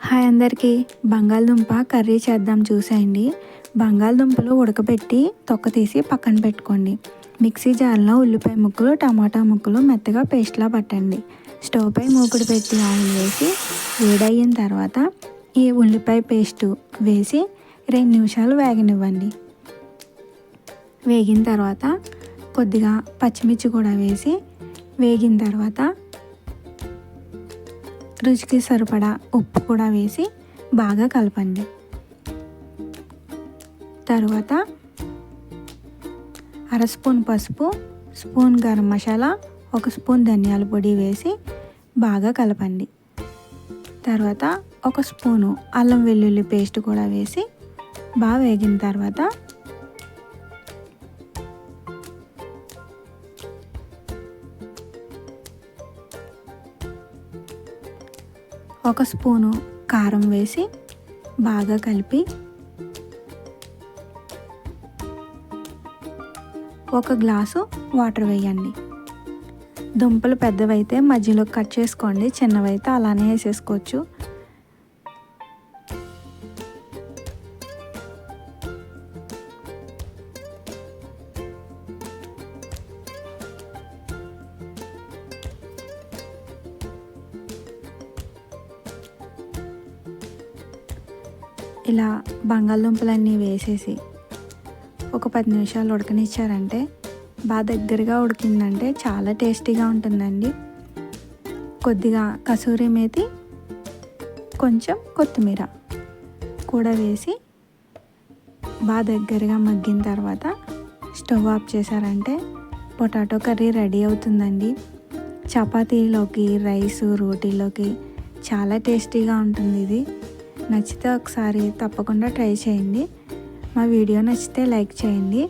Hi అందరికీ. బంగాళదుంప curry చేద్దాం చూసేయండి. బంగాళదుంపలు ఉడకబెట్టి తొక్క తీసి పక్కన పెట్టుకోండి. మిక్సీ జార్లో ఉల్లిపాయ ముక్కలు, టమాటా ముక్కలు మెత్తగా పేస్ట్లా పట్టండి. స్టవ్ పై మూకుడు పెట్టి ఆయిల్ వేసి వేడయిన తర్వాత ఈ ఉల్లిపాయ పేస్టు వేసి 2 నిమిషాలు వేగనివ్వండి. వేగిన తర్వాత కొద్దిగా పచ్చిమిర్చి కూడా వేసి వేగిన తర్వాత రుచికి సరిపడా ఉప్పు కూడా వేసి బాగా కలపండి. తర్వాత అర స్పూన్ పసుపు, స్పూన్ గరం మసాలా, 1 స్పూన్ ధనియాల పొడి వేసి బాగా కలపండి. తర్వాత 1 స్పూను అల్లం వెల్లుల్లి పేస్ట్ కూడా వేసి బాగా వేగిన తర్వాత ఒక స్పూను కారం వేసి బాగా కలిపి 1 గ్లాసు వాటర్ వేయండి. దుంపలు పెద్దవైతే మధ్యలో కట్ చేసుకోండి, చిన్నవైతే అలానే వేసేసుకోవచ్చు. ఇలా బంగాళదుంపలన్నీ వేసేసి ఒక 10 నిమిషాలు ఉడకనిచ్చారంటే బాగా దగ్గరగా ఉడికిందంటే చాలా టేస్టీగా ఉంటుందండి. కొద్దిగా కసూరి మేతి, కొంచెం కొత్తిమీర కూడా వేసి బాగా దగ్గరగా మగ్గిన తర్వాత స్టవ్ ఆఫ్ చేశారంటే పొటాటో కర్రీ రెడీ అవుతుందండి. చపాతీలోకి, రైసు, రోటీలోకి చాలా టేస్టీగా ఉంటుంది. ఇది నచ్చితే ఒకసారి తప్పకుండా ట్రై చేయండి. మా వీడియో నచ్చితే లైక్ చేయండి.